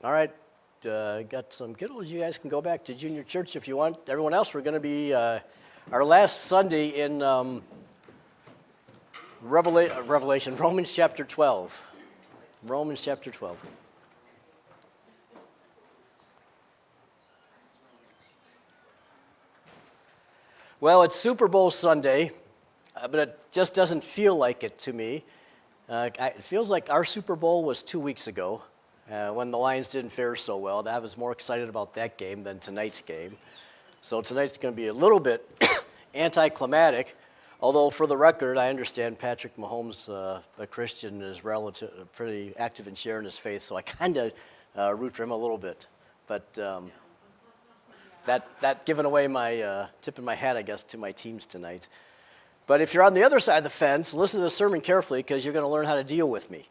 All right, got some kiddos. You guys can go back to junior church if you want. Everyone else, we're going to be our last Sunday in Revelation, Romans chapter 12. Romans chapter 12. Well, it's Super Bowl Sunday, but it just doesn't feel like it to me. It feels like our Super Bowl was 2 weeks ago when the Lions didn't fare so well. I was more excited about that game than tonight's game. So tonight's going to be a little bit anticlimactic, although for the record, I understand Patrick Mahomes, a Christian, is pretty active in sharing his faith, so I kind of root for him a little bit. But that giving away my tipping my hat, I guess, to my teams tonight. But if you're on the other side of the fence, listen to the sermon carefully because you're going to learn how to deal with me.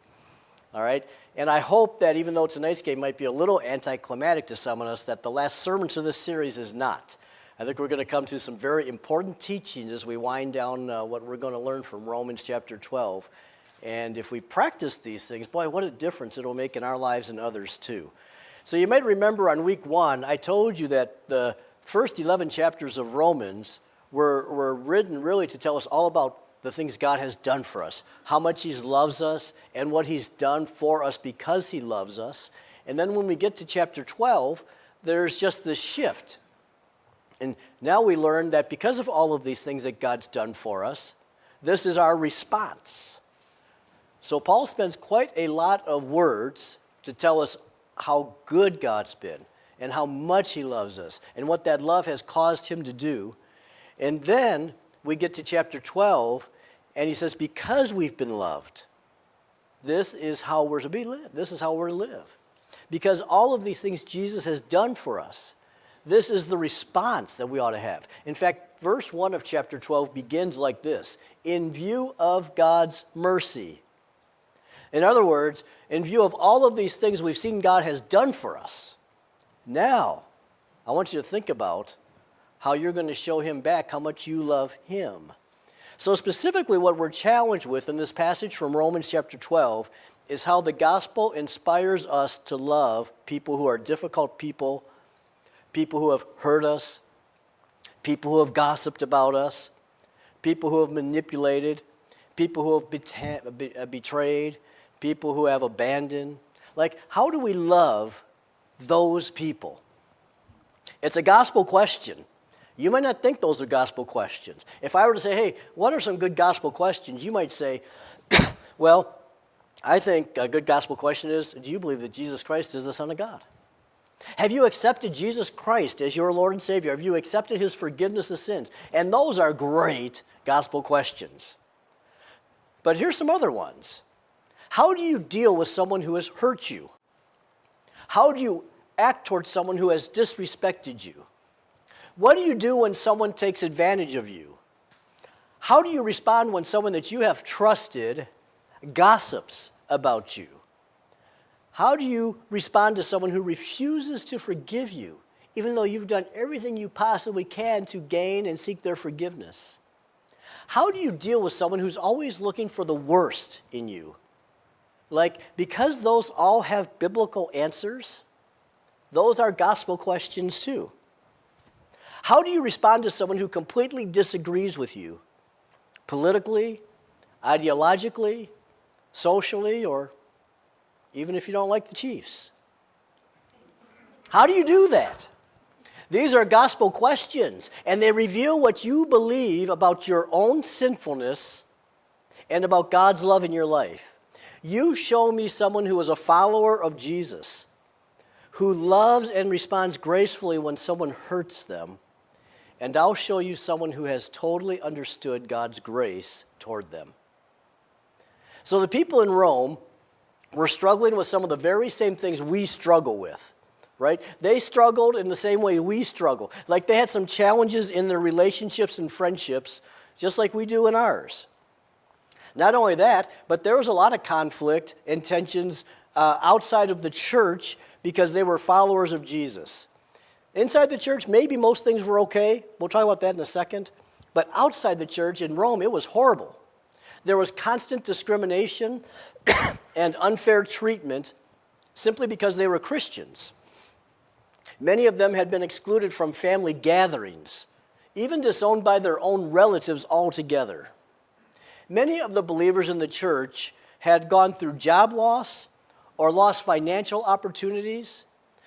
All right? And I hope that even though tonight's game might be a little anticlimactic to some of us, that the last sermon to this series is not. I think we're going to come to some very important teachings as we wind down what we're going to learn from Romans chapter 12. And if we practice these things, boy, what a difference it'll make in our lives and others too. So you might remember on week 1, I told you that the first 11 chapters of Romans were written really to tell us all about the things God has done for us, how much He loves us, and what He's done for us because He loves us. And then when we get to chapter 12, there's just this shift. And now we learn that because of all of these things that God's done for us, this is our response. So Paul spends quite a lot of words to tell us how good God's been and how much He loves us and what that love has caused Him to do. And then we get to chapter 12, and he says, because we've been loved, this is how we're to be lived. This is how we're to live. Because all of these things Jesus has done for us, this is the response that we ought to have. In fact, verse 1 of chapter 12 begins like this: in view of God's mercy. In other words, in view of all of these things we've seen God has done for us, now I want you to think about how you're going to show Him back how much you love Him. So specifically what we're challenged with in this passage from Romans chapter 12 is how the gospel inspires us to love people who are difficult people who have hurt us, people who have gossiped about us, people who have manipulated, people who have betrayed, people who have abandoned. Like, how do we love those people? It's a gospel question. You might not think those are gospel questions. If I were to say, hey, what are some good gospel questions? You might say, well, I think a good gospel question is, do you believe that Jesus Christ is the Son of God? Have you accepted Jesus Christ as your Lord and Savior? Have you accepted His forgiveness of sins? And those are great gospel questions. But here's some other ones. How do you deal with someone who has hurt you? How do you act towards someone who has disrespected you? What do you do when someone takes advantage of you? How do you respond when someone that you have trusted gossips about you? How do you respond to someone who refuses to forgive you, even though you've done everything you possibly can to gain and seek their forgiveness? How do you deal with someone who's always looking for the worst in you? Like, because those all have biblical answers, those are gospel questions too. How do you respond to someone who completely disagrees with you, politically, ideologically, socially, or even if you don't like the Chiefs? How do you do that? These are gospel questions, and they reveal what you believe about your own sinfulness and about God's love in your life. You show me someone who is a follower of Jesus, who loves and responds gracefully when someone hurts them, and I'll show you someone who has totally understood God's grace toward them. So the people in Rome were struggling with some of the very same things we struggle with, right? They struggled in the same way we struggle. Like, they had some challenges in their relationships and friendships, just like we do in ours. Not only that, but there was a lot of conflict and tensions outside of the church because they were followers of Jesus. Inside the church, maybe most things were okay. We'll talk about that in a second. But outside the church in Rome, it was horrible. There was constant discrimination and unfair treatment simply because they were Christians. Many of them had been excluded from family gatherings, even disowned by their own relatives altogether. Many of the believers in the church had gone through job loss or lost financial opportunities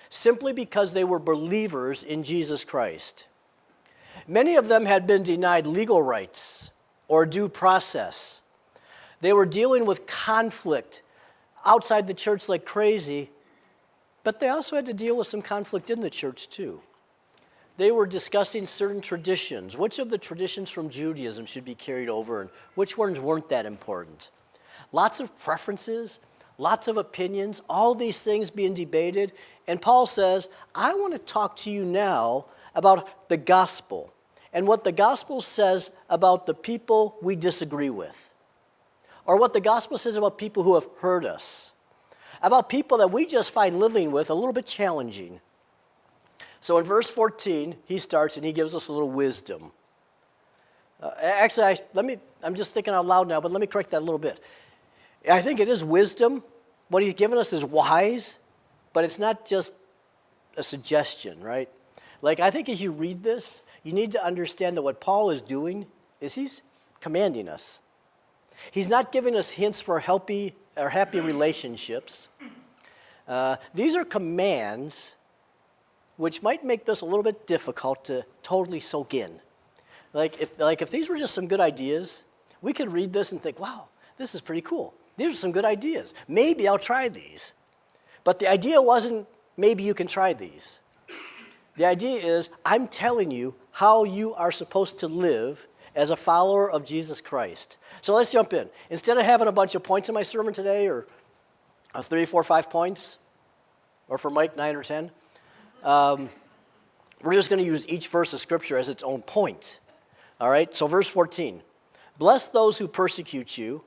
simply because they were believers in Jesus Christ. Many of them had been denied legal rights or due process. They were dealing with conflict outside the church like crazy, but they also had to deal with some conflict in the church too. They were discussing certain traditions. Which of the traditions from Judaism should be carried over and which ones weren't that important? Lots of preferences, lots of opinions, all these things being debated. And Paul says, I want to talk to you now about the gospel and what the gospel says about the people we disagree with, or what the gospel says about people who have hurt us, about people that we just find living with a little bit challenging. So in verse 14, he starts and he gives us a little wisdom. I'm just thinking out loud now, but let me correct that a little bit. I think it is wisdom. What he's given us is wise, but it's not just a suggestion, right? Like, I think as you read this, you need to understand that what Paul is doing is he's commanding us. He's not giving us hints for happy relationships. These are commands which might make this a little bit difficult to totally soak in. Like if these were just some good ideas, we could read this and think, wow, this is pretty cool. These are some good ideas. Maybe I'll try these. But the idea wasn't, maybe you can try these. The idea is, I'm telling you how you are supposed to live as a follower of Jesus Christ. So let's jump in. Instead of having a bunch of points in my sermon today, or 3, 4, 5 points, or for Mike, 9 or 10, we're just going to use each verse of Scripture as its own point. All right? So verse 14. Bless those who persecute you.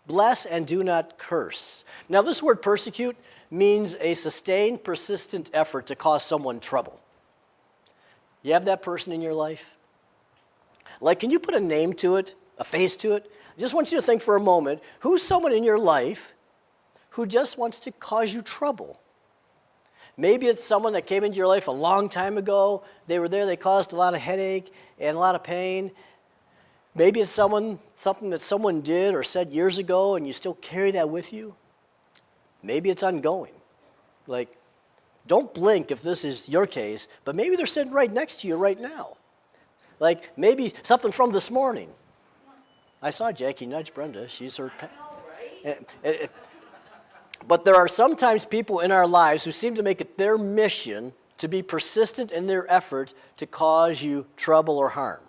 Bless and do not curse. Now this word persecute means a sustained, persistent effort to cause someone trouble. You have that person in your life? Like, can you put a name to it, a face to it? I just want you to think for a moment, who's someone in your life who just wants to cause you trouble? Maybe it's someone that came into your life a long time ago. They were there, they caused a lot of headache and a lot of pain. Maybe it's something that someone did or said years ago and you still carry that with you. Maybe it's ongoing. Like, don't blink if this is your case, but maybe they're sitting right next to you right now. Like, maybe something from this morning. I saw Jackie nudge Brenda. She's her pet. Right? But there are sometimes people in our lives who seem to make it their mission to be persistent in their effort to cause you trouble or harm.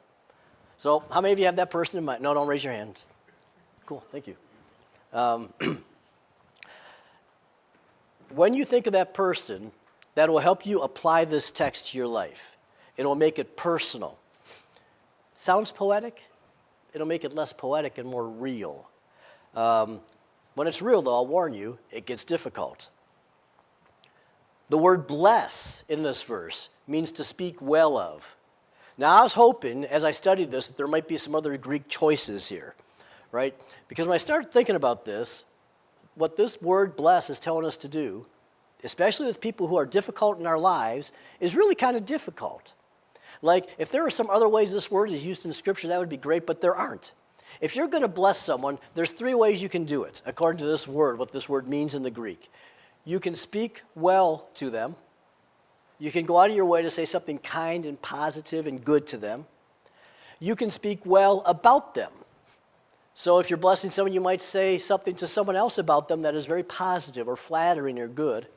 So how many of you have that person in mind? No, don't raise your hands. Cool, thank you. When you think of that person, that will help you apply this text to your life. It will make it personal. Sounds poetic? It'll make it less poetic and more real. When it's real, though, I'll warn you, it gets difficult. The word bless in this verse means to speak well of. Now, I was hoping, as I studied this, that there might be some other Greek choices here, right? Because when I started thinking about this, what this word bless is telling us to do, especially with people who are difficult in our lives, is really kind of difficult. Like, if there are some other ways this word is used in Scripture, that would be great, but there aren't. If you're going to bless someone, there's 3 ways you can do it, according to this word, what this word means in the Greek. You can speak well to them. You can go out of your way to say something kind and positive and good to them. You can speak well about them. So if you're blessing someone, you might say something to someone else about them that is very positive or flattering or good.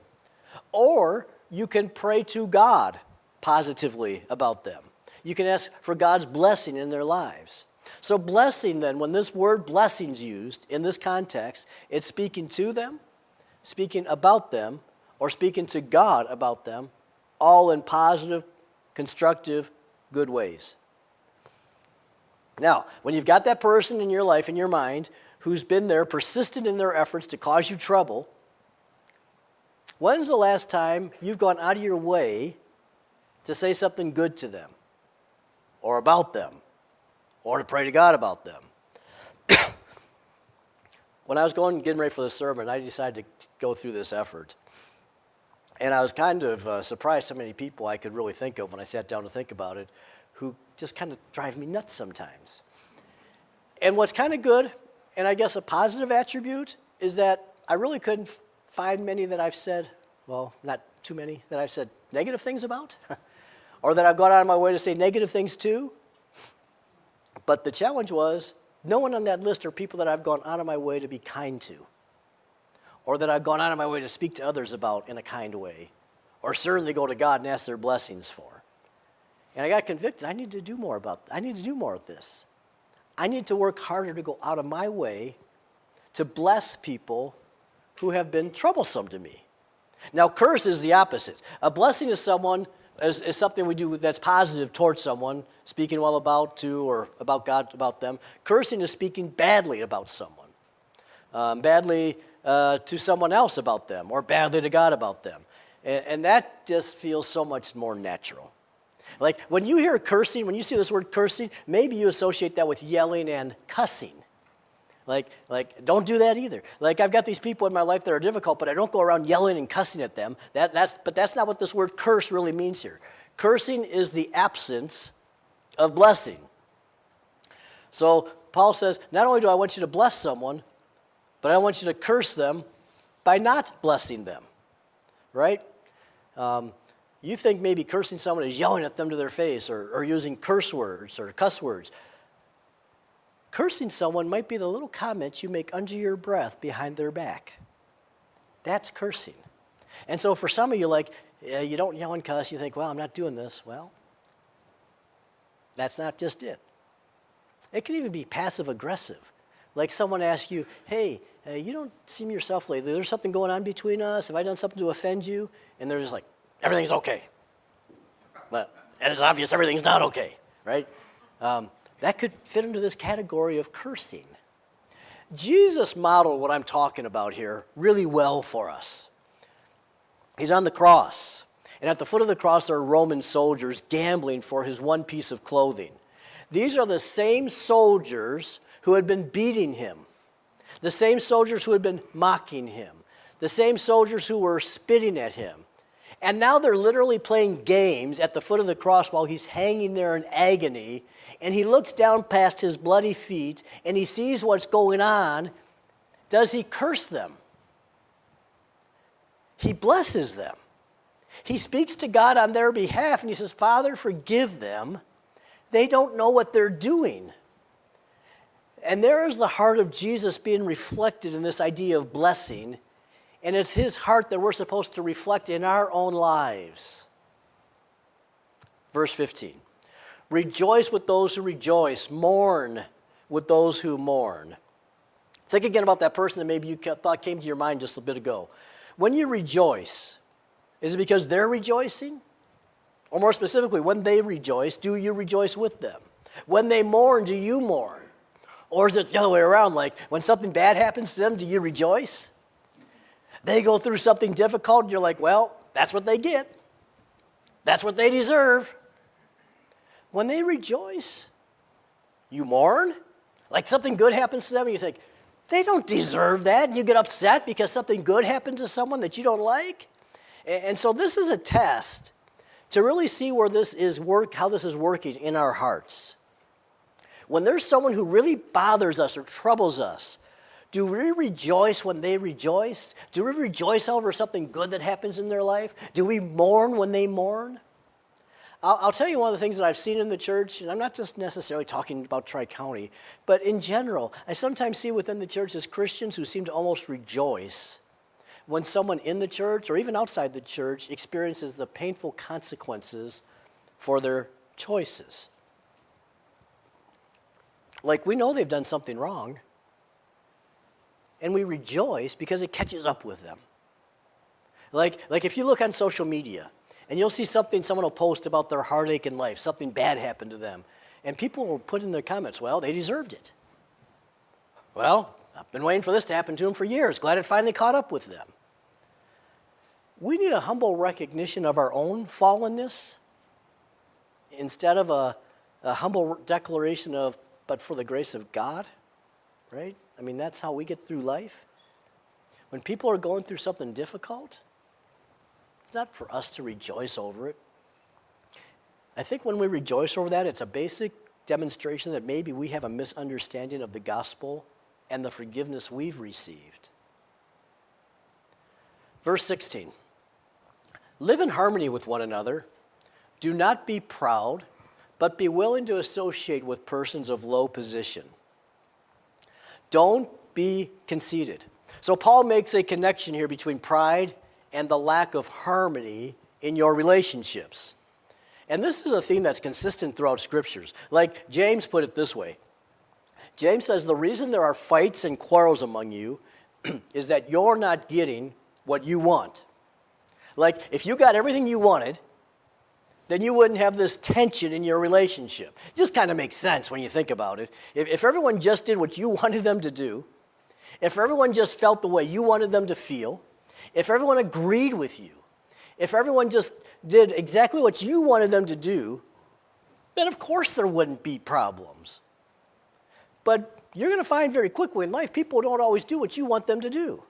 Or you can pray to God positively about them. You can ask for God's blessing in their lives. So blessing then, when this word blessing is used in this context, it's speaking to them, speaking about them, or speaking to God about them, all in positive, constructive, good ways. Now, when you've got that person in your life, in your mind, who's been there, persistent in their efforts to cause you trouble, when's the last time you've gone out of your way to say something good to them, or about them, or to pray to God about them? when I was getting ready for the sermon, I decided to go through this effort. And I was kind of surprised how many people I could really think of when I sat down to think about it who just kind of drive me nuts sometimes. And what's kind of good, and I guess a positive attribute, is that I really couldn't find many that I've said, well, not too many, that I've said negative things about, or that I've gone out of my way to say negative things to. But the challenge was, no one on that list are people that I've gone out of my way to be kind to, or that I've gone out of my way to speak to others about in a kind way, or certainly go to God and ask their blessings for. And I got convicted. I need to do more of this. I need to work harder to go out of my way to bless people who have been troublesome to me. Now, curse is the opposite. A blessing to someone is something we do that's positive towards someone, speaking well about to or about God, about them. Cursing is speaking badly about someone, badly to someone else about them, or badly to God about them. And that just feels so much more natural. Like when you hear cursing, when you see this word cursing, maybe you associate that with yelling and cussing. Like don't do that either. Like I've got these people in my life that are difficult, but I don't go around yelling and cussing at them. But that's not what this word curse really means here. Cursing is the absence of blessing. So Paul says, not only do I want you to bless someone, but I want you to curse them by not blessing them, right? You think maybe cursing someone is yelling at them to their face or using curse words or cuss words. Cursing someone might be the little comments you make under your breath behind their back. That's cursing. And so for some of you, like, you don't yell and cuss, you think, well, I'm not doing this. Well, that's not just it. It can even be passive-aggressive. Like someone asks you, hey, you don't seem yourself lately. There's something going on between us. Have I done something to offend you? And they're just like, everything's okay. And it's obvious everything's not okay, right? That could fit into this category of cursing. Jesus modeled what I'm talking about here really well for us. He's on the cross, and at the foot of the cross are Roman soldiers gambling for his one piece of clothing. These are the same soldiers who had been beating him, the same soldiers who had been mocking him, the same soldiers who were spitting at him. And now they're literally playing games at the foot of the cross while he's hanging there in agony. And he looks down past his bloody feet and he sees what's going on. Does he curse them? He blesses them. He speaks to God on their behalf and he says, Father, forgive them. They don't know what they're doing. And there is the heart of Jesus being reflected in this idea of blessing. And it's his heart that we're supposed to reflect in our own lives. Verse 15. Rejoice with those who rejoice. Mourn with those who mourn. Think again about that person that maybe you thought came to your mind just a bit ago. When you rejoice, is it because they're rejoicing? Or more specifically, when they rejoice, do you rejoice with them? When they mourn, do you mourn? Or is it the other way around? Like when something bad happens to them, do you rejoice? They go through something difficult, and you're like, well, that's what they get. That's what they deserve. When they rejoice, you mourn. Like something good happens to them, and you think, they don't deserve that. And you get upset because something good happened to someone that you don't like. And so this is a test to really see where this is how this is working in our hearts. When there's someone who really bothers us or troubles us, do we rejoice when they rejoice? Do we rejoice over something good that happens in their life? Do we mourn when they mourn? I'll tell you one of the things that I've seen in the church, and I'm not just necessarily talking about Tri-County, but in general, I sometimes see within the church as Christians who seem to almost rejoice when someone in the church or even outside the church experiences the painful consequences for their choices. Like we know they've done something wrong, and we rejoice because it catches up with them. Like if you look on social media, and you'll see someone will post about their heartache in life, something bad happened to them, and people will put in their comments, well, they deserved it. Well, I've been waiting for this to happen to them for years. Glad it finally caught up with them. We need a humble recognition of our own fallenness instead of a humble declaration of, but for the grace of God, right? I mean, that's how we get through life. When people are going through something difficult, it's not for us to rejoice over it. I think when we rejoice over that, it's a basic demonstration that maybe we have a misunderstanding of the gospel and the forgiveness we've received. Verse 16, live in harmony with one another. Do not be proud, but be willing to associate with persons of low position. Don't be conceited. So Paul makes a connection here between pride and the lack of harmony in your relationships. And this is a theme that's consistent throughout scriptures. Like James put it this way. James says the reason there are fights and quarrels among you is that you're not getting what you want. Like if you got everything you wanted, then you wouldn't have this tension in your relationship. It just kind of makes sense when you think about it. If everyone just did what you wanted them to do, if everyone just felt the way you wanted them to feel, if everyone agreed with you, if everyone just did exactly what you wanted them to do, then of course there wouldn't be problems. But you're going to find very quickly in life, people don't always do what you want them to do.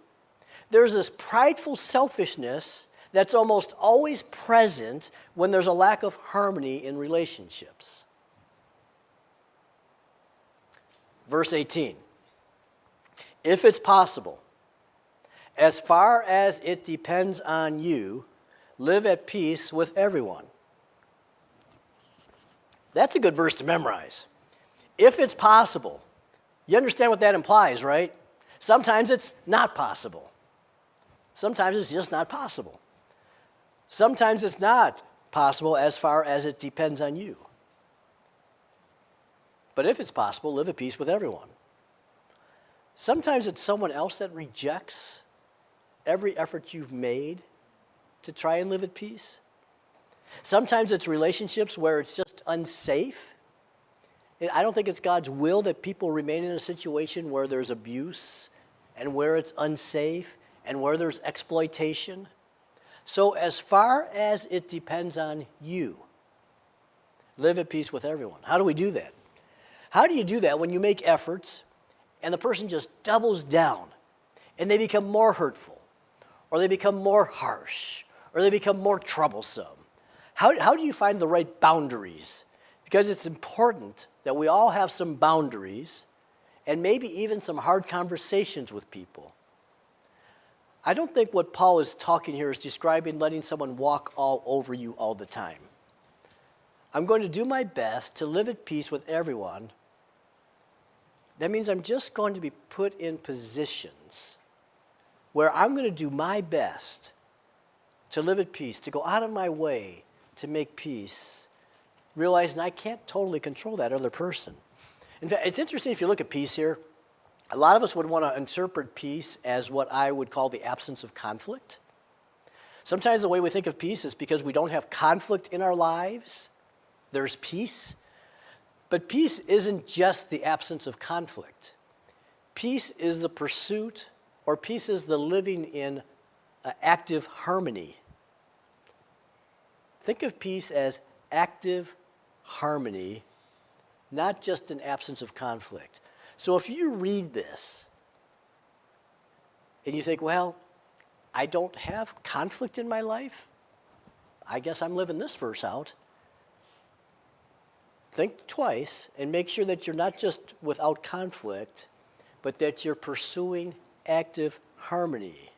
There's this prideful selfishness that's almost always present when there's a lack of harmony in relationships. Verse 18. If it's possible, as far as it depends on you, live at peace with everyone. That's a good verse to memorize. If it's possible. You understand what that implies, right? Sometimes it's not possible. Sometimes it's just not possible. Sometimes it's not possible as far as it depends on you. But if it's possible, live at peace with everyone. Sometimes it's someone else that rejects every effort you've made to try and live at peace. Sometimes it's relationships where it's just unsafe. I don't think it's God's will that people remain in a situation where there's abuse and where it's unsafe and where there's exploitation. So as far as it depends on you, live at peace with everyone. How do we do that? How do you do that when you make efforts and the person just doubles down and they become more hurtful or they become more harsh or they become more troublesome? How do you find the right boundaries? Because it's important that we all have some boundaries and maybe even some hard conversations with people. I don't think what Paul is talking here is describing letting someone walk all over you all the time. I'm going to do my best to live at peace with everyone. That means I'm just going to be put in positions where I'm going to do my best to live at peace, to go out of my way to make peace, realizing I can't totally control that other person. In fact, it's interesting if you look at peace here. A lot of us would want to interpret peace as what I would call the absence of conflict. Sometimes the way we think of peace is because we don't have conflict in our lives. There's peace. But peace isn't just the absence of conflict. Peace is the pursuit, or peace is the living in active harmony. Think of peace as active harmony, not just an absence of conflict. So if you read this and you think, well, I don't have conflict in my life, I guess I'm living this verse out. Think twice and make sure that you're not just without conflict, but that you're pursuing active harmony.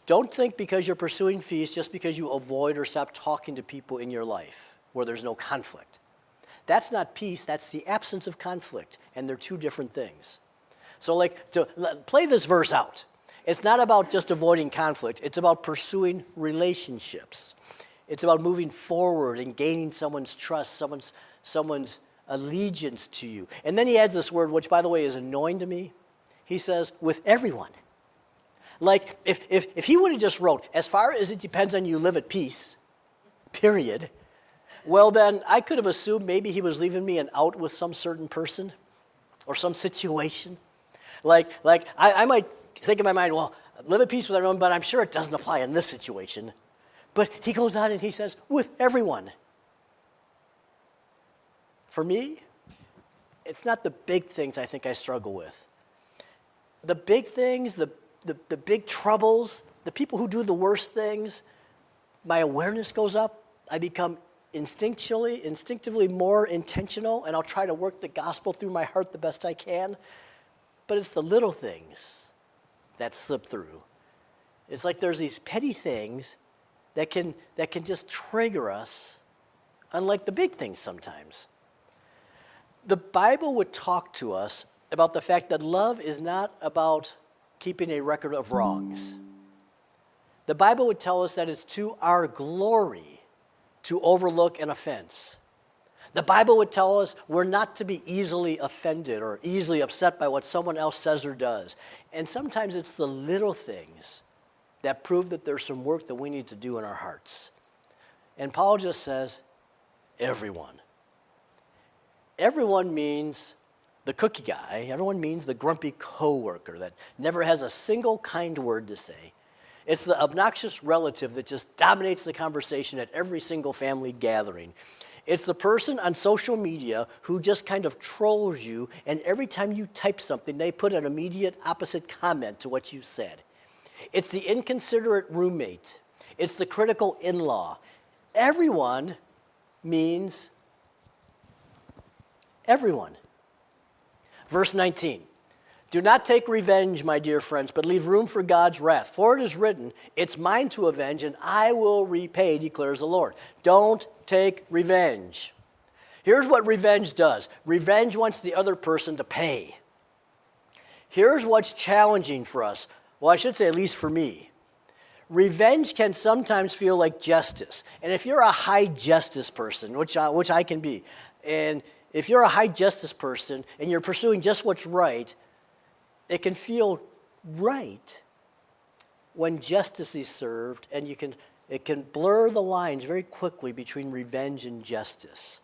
Don't think because you're pursuing peace just because you avoid or stop talking to people in your life where there's no conflict. That's not peace, that's the absence of conflict, and they're two different things. So play this verse out. It's not about just avoiding conflict, it's about pursuing relationships. It's about moving forward and gaining someone's trust, someone's allegiance to you. And then he adds this word, which by the way is annoying to me. He says, with everyone. Like if he would have just wrote, as far as it depends on you, live at peace, period. Well, then I could have assumed maybe he was leaving me an out with some certain person or some situation. Like I might think in my mind, well, live at peace with everyone, but I'm sure it doesn't apply in this situation. But he goes on and he says, with everyone. For me, it's not the big things I think I struggle with. the big things, the big troubles, the people who do the worst things, my awareness goes up. I become instinctively more intentional, and I'll try to work the gospel through my heart the best I can. But it's the little things that slip through. It's like there's these petty things that can just trigger us, unlike the big things sometimes. The Bible would talk to us about the fact that love is not about keeping a record of wrongs. The Bible would tell us that it's to our glory to overlook an offense. The Bible would tell us we're not to be easily offended or easily upset by what someone else says or does. And sometimes it's the little things that prove that there's some work that we need to do in our hearts. And Paul just says, everyone. Everyone means the cookie guy. Everyone means the grumpy coworker that never has a single kind word to say. It's the obnoxious relative that just dominates the conversation at every single family gathering. It's the person on social media who just kind of trolls you, and every time you type something, they put an immediate opposite comment to what you said. It's the inconsiderate roommate. It's the critical in-law. Everyone means everyone. Verse 19. Do not take revenge, my dear friends, but leave room for God's wrath. For it is written, it's mine to avenge, and I will repay, declares the Lord. Don't take revenge. Here's what revenge does. Revenge wants the other person to pay. Here's what's challenging for us. Well, I should say at least for me. Revenge can sometimes feel like justice. And if you're a high justice person, which I can be, and if you're a high justice person and you're pursuing just what's right, it can feel right when justice is served, and it can blur the lines very quickly between revenge and justice.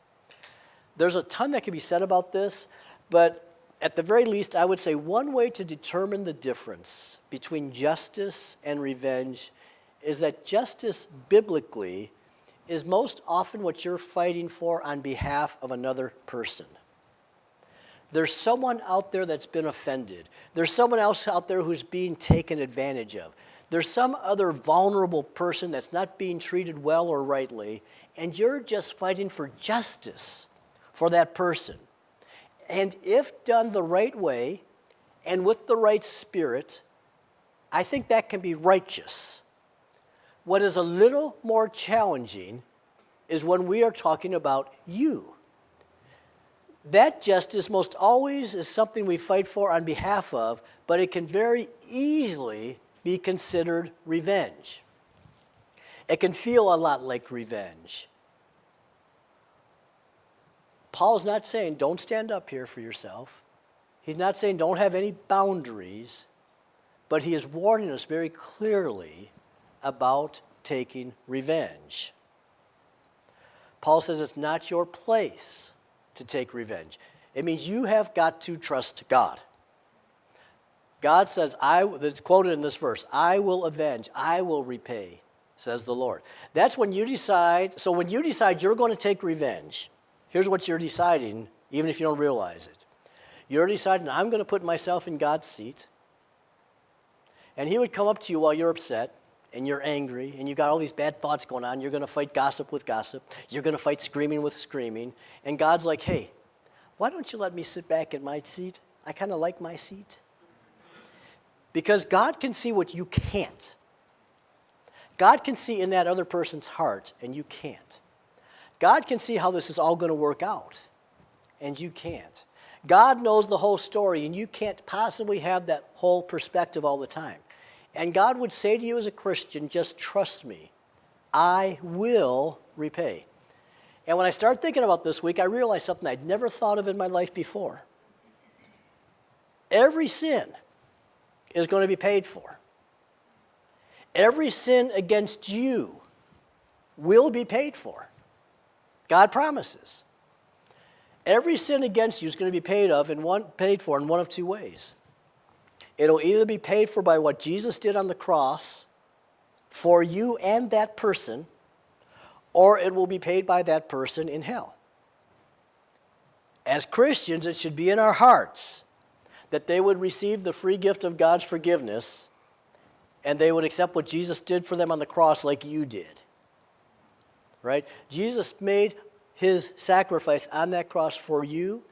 There's a ton that can be said about this, but at the very least, I would say one way to determine the difference between justice and revenge is that justice biblically is most often what you're fighting for on behalf of another person. There's someone out there that's been offended. There's someone else out there who's being taken advantage of. There's some other vulnerable person that's not being treated well or rightly, and you're just fighting for justice for that person. And if done the right way and with the right spirit, I think that can be righteous. What is a little more challenging is when we are talking about you. That justice most always is something we fight for on behalf of, but it can very easily be considered revenge. It can feel a lot like revenge. Paul's not saying don't stand up here for yourself. He's not saying don't have any boundaries, but he is warning us very clearly about taking revenge. Paul says it's not your place to take revenge. It means you have got to trust God. God says, that's quoted in this verse, I will avenge, I will repay, says the Lord. That's when you decide, so when you decide you're going to take revenge, here's what you're deciding, even if you don't realize it. You're deciding, I'm going to put myself in God's seat, and he would come up to you while you're upset, and you're angry, and you've got all these bad thoughts going on. You're going to fight gossip with gossip. You're going to fight screaming with screaming. And God's like, hey, why don't you let me sit back in my seat? I kind of like my seat. Because God can see what you can't. God can see in that other person's heart, and you can't. God can see how this is all going to work out, and you can't. God knows the whole story, and you can't possibly have that whole perspective all the time. And God would say to you as a Christian, just trust me. I will repay. And when I started thinking about this week, I realized something I'd never thought of in my life before. Every sin is going to be paid for. Every sin against you will be paid for. God promises. Every sin against you is going to be paid for in one of two ways. It'll either be paid for by what Jesus did on the cross for you and that person, or it will be paid by that person in hell. As Christians, it should be in our hearts that they would receive the free gift of God's forgiveness and they would accept what Jesus did for them on the cross like you did. Right? Jesus made his sacrifice on that cross for you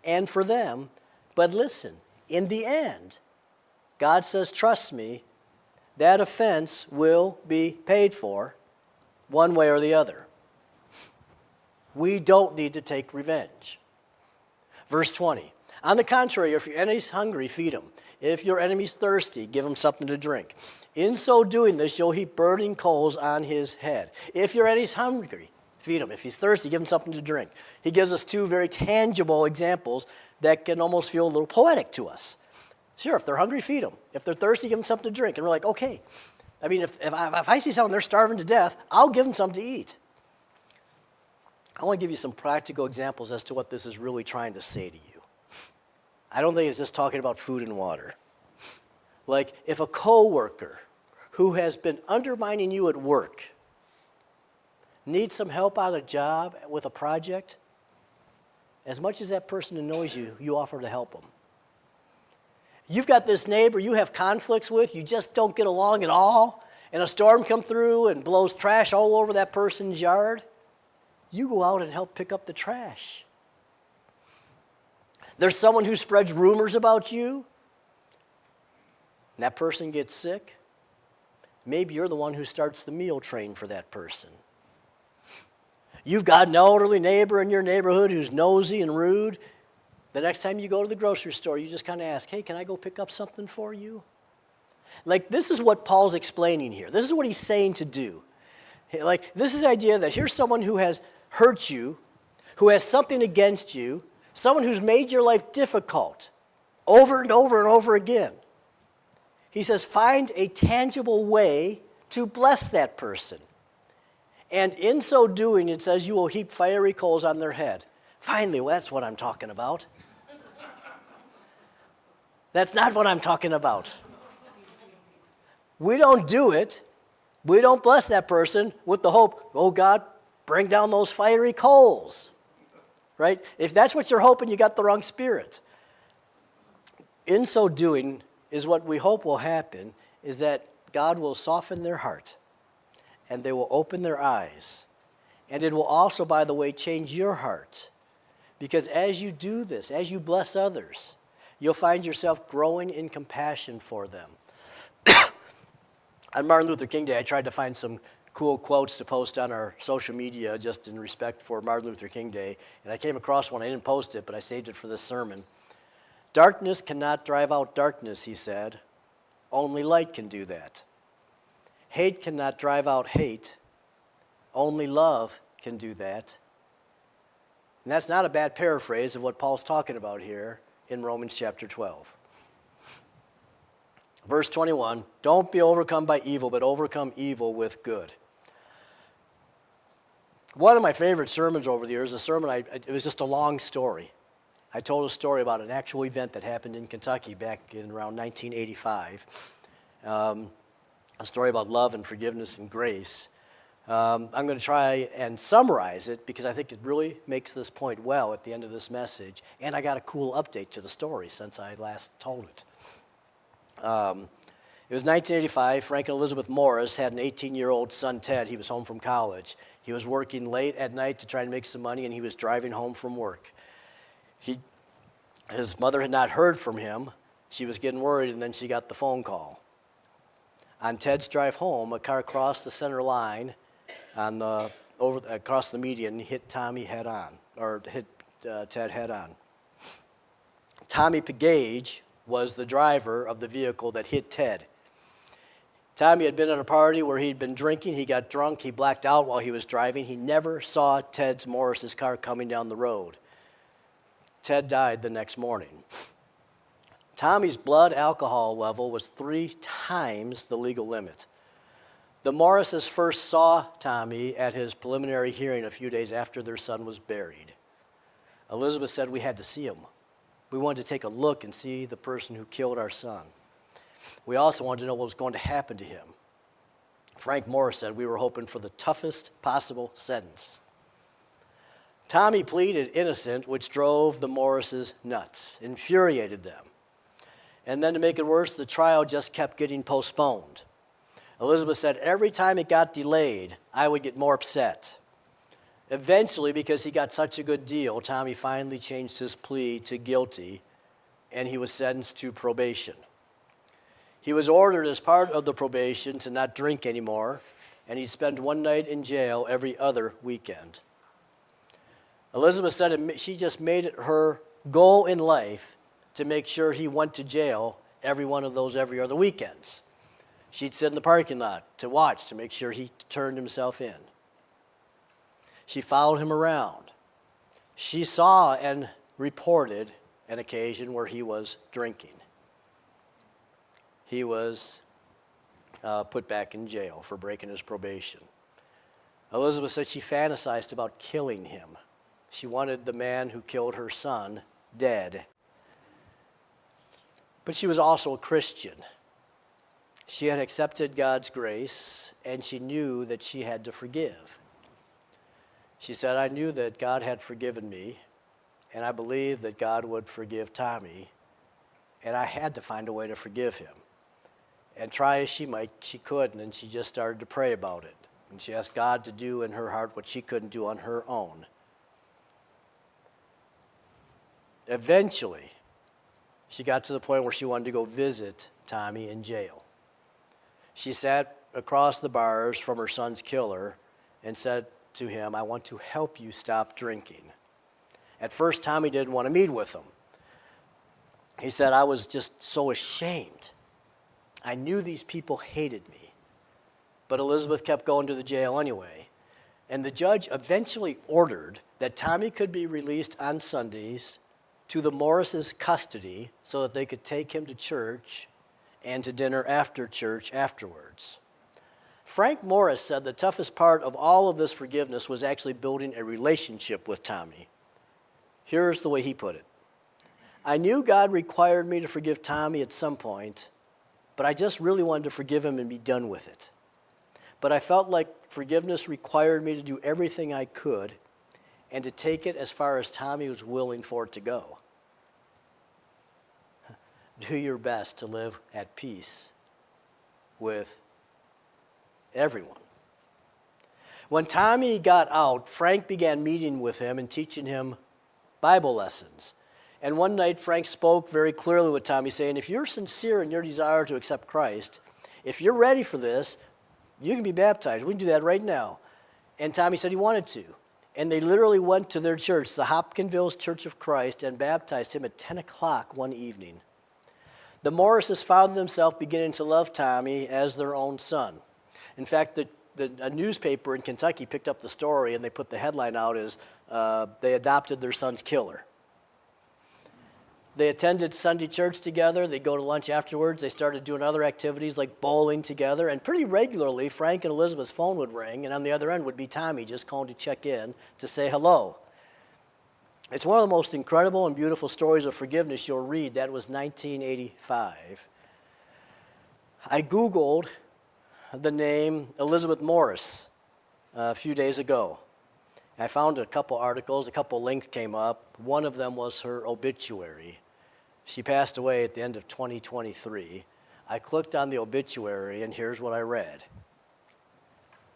and for them. But listen, in the end, God says, trust me, that offense will be paid for one way or the other. We don't need to take revenge. Verse 20, on the contrary, if your enemy's hungry, feed him. If your enemy's thirsty, give him something to drink. In so doing this, you'll heap burning coals on his head. If your enemy's hungry, feed him. If he's thirsty, give him something to drink. He gives us two very tangible examples that can almost feel a little poetic to us. Sure, if they're hungry, feed them. If they're thirsty, give them something to drink. And we're like, okay. I mean, if I see someone, they're starving to death, I'll give them something to eat. I want to give you some practical examples as to what this is really trying to say to you. I don't think it's just talking about food and water. Like, if a coworker who has been undermining you at work needs some help on a job with a project, as much as that person annoys you, you offer to help them. You've got this neighbor you have conflicts with, you just don't get along at all, and a storm comes through and blows trash all over that person's yard. You go out and help pick up the trash. There's someone who spreads rumors about you, and that person gets sick. Maybe you're the one who starts the meal train for that person. You've got an elderly neighbor in your neighborhood who's nosy and rude. The next time you go to the grocery store, you just kind of ask, hey, can I go pick up something for you? Like, this is what Paul's explaining here. This is what he's saying to do. Like, this is the idea that here's someone who has hurt you, who has something against you, someone who's made your life difficult over and over and over again. He says, find a tangible way to bless that person. And in so doing, it says, you will heap fiery coals on their head. Finally, well, that's what I'm talking about. That's not what I'm talking about. We don't do it. We don't bless that person with the hope, oh God, bring down those fiery coals. Right? If that's what you're hoping, you got the wrong spirit. In so doing is what we hope will happen, is that God will soften their heart and they will open their eyes. And it will also, by the way, change your heart. Because as you do this, as you bless others, you'll find yourself growing in compassion for them. On Martin Luther King Day, I tried to find some cool quotes to post on our social media just in respect for Martin Luther King Day. And I came across one. I didn't post it, but I saved it for this sermon. Darkness cannot drive out darkness, he said. Only light can do that. Hate cannot drive out hate. Only love can do that. And that's not a bad paraphrase of what Paul's talking about here in Romans chapter 12. Verse 21, don't be overcome by evil, but overcome evil with good. One of my favorite sermons over the years, it was just a long story. I told a story about an actual event that happened in Kentucky back in around 1985. A story about love and forgiveness and grace. I'm going to try and summarize it because I think it really makes this point well at the end of this message. And I got a cool update to the story since I last told it. It was 1985. Frank and Elizabeth Morris had an 18-year-old son, Ted. He was home from college. He was working late at night to try and make some money, and he was driving home from work. His mother had not heard from him. She was getting worried, and then she got the phone call. On Ted's drive home, a car crossed the center line across the median and hit Tommy head on, or hit Ted head on. Tommy Pagage was the driver of the vehicle that hit Ted. Tommy had been at a party where he'd been drinking. He got drunk. He blacked out while he was driving. He never saw Morris's car coming down the road. Ted died the next morning. Tommy's blood alcohol level was 3 times the legal limit. The Morrises first saw Tommy at his preliminary hearing a few days after their son was buried. Elizabeth said, we had to see him. We wanted to take a look and see the person who killed our son. We also wanted to know what was going to happen to him. Frank Morris said we were hoping for the toughest possible sentence. Tommy pleaded innocent, which drove the Morrises nuts, infuriated them. And then to make it worse, the trial just kept getting postponed. Elizabeth said every time it got delayed, I would get more upset. Eventually, because he got such a good deal, Tommy finally changed his plea to guilty, and he was sentenced to probation. He was ordered as part of the probation to not drink anymore, and he'd spend one night in jail every other weekend. Elizabeth said she just made it her goal in life to make sure he went to jail every one of those every other weekends. She'd sit in the parking lot to watch to make sure he turned himself in. She followed him around. She saw and reported an occasion where he was drinking. He was put back in jail for breaking his probation. Elizabeth said she fantasized about killing him. She wanted the man who killed her son dead. But she was also a Christian. She had accepted God's grace, and she knew that she had to forgive. She said, I knew that God had forgiven me, and I believed that God would forgive Tommy, and I had to find a way to forgive him. And try as she might, she couldn't, and she just started to pray about it. And she asked God to do in her heart what she couldn't do on her own. Eventually, she got to the point where she wanted to go visit Tommy in jail. She sat across the bars from her son's killer and said to him, I want to help you stop drinking. At first, Tommy didn't want to meet with him. He said, I was just so ashamed. I knew these people hated me. But Elizabeth kept going to the jail anyway. And the judge eventually ordered that Tommy could be released on Sundays to the Morris' custody so that they could take him to church and to dinner after church afterwards. Frank Morris said the toughest part of all of this forgiveness was actually building a relationship with Tommy. Here's the way he put it. I knew God required me to forgive Tommy at some point, but I just really wanted to forgive him and be done with it. But I felt like forgiveness required me to do everything I could and to take it as far as Tommy was willing for it to go. Do your best to live at peace with everyone. When Tommy got out, Frank began meeting with him and teaching him Bible lessons. And one night, Frank spoke very clearly with Tommy, saying, if you're sincere in your desire to accept Christ, if you're ready for this, you can be baptized. We can do that right now. And Tommy said he wanted to. And they literally went to their church, the Hopkinsville Church of Christ, and baptized him at 10 o'clock one evening. The Morrises found themselves beginning to love Tommy as their own son. In fact, a newspaper in Kentucky picked up the story, and they put the headline out as they adopted their son's killer. They attended Sunday church together. They'd go to lunch afterwards. They started doing other activities like bowling together. And pretty regularly, Frank and Elizabeth's phone would ring, and on the other end would be Tommy just calling to check in to say hello. It's one of the most incredible and beautiful stories of forgiveness you'll read. That was 1985. I Googled the name Elizabeth Morris a few days ago. I found a couple articles, a couple links came up. One of them was her obituary. She passed away at the end of 2023. I clicked on the obituary, and here's what I read.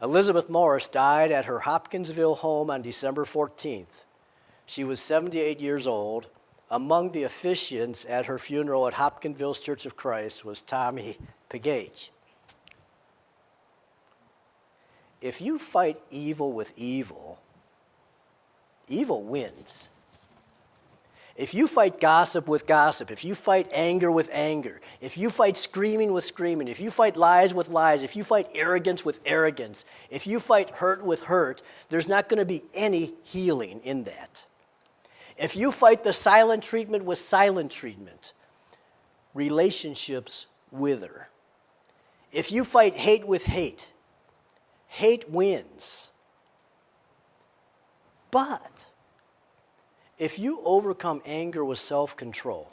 Elizabeth Morris died at her Hopkinsville home on December 14th. She was 78 years old. Among the officiants at her funeral at Hopkinsville Church of Christ was Tommy Pagage. If you fight evil with evil, evil wins. If you fight gossip with gossip, if you fight anger with anger, if you fight screaming with screaming, if you fight lies with lies, if you fight arrogance with arrogance, if you fight hurt with hurt, there's not going to be any healing in that. If you fight the silent treatment with silent treatment, relationships wither. If you fight hate with hate, hate wins. But if you overcome anger with self-control,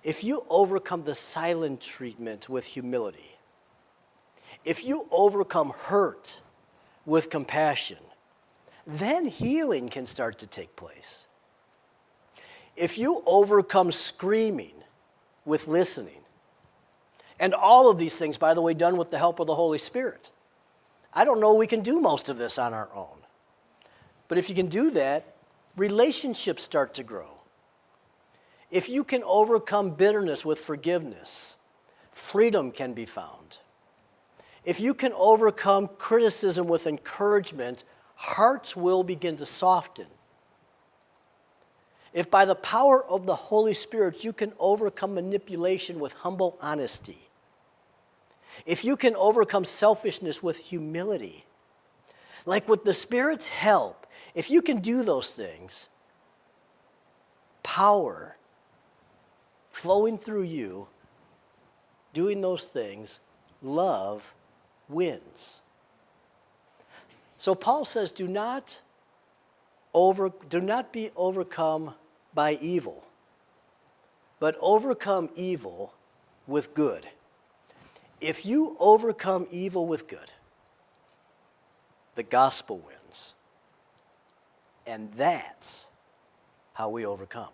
if you overcome the silent treatment with humility, if you overcome hurt with compassion, then healing can start to take place. If you overcome screaming with listening. And all of these things, by the way, done with the help of the Holy Spirit. I don't know we can do most of this on our own. But if you can do that, relationships start to grow. If you can overcome bitterness with forgiveness, freedom can be found. If you can overcome criticism with encouragement, hearts will begin to soften. If by the power of the Holy Spirit you can overcome manipulation with humble honesty, if you can overcome selfishness with humility, like with the Spirit's help, if you can do those things, power flowing through you, doing those things, love wins. So Paul says, do not be overcome by evil, but overcome evil with good. If you overcome evil with good, the gospel wins. And that's how we overcome.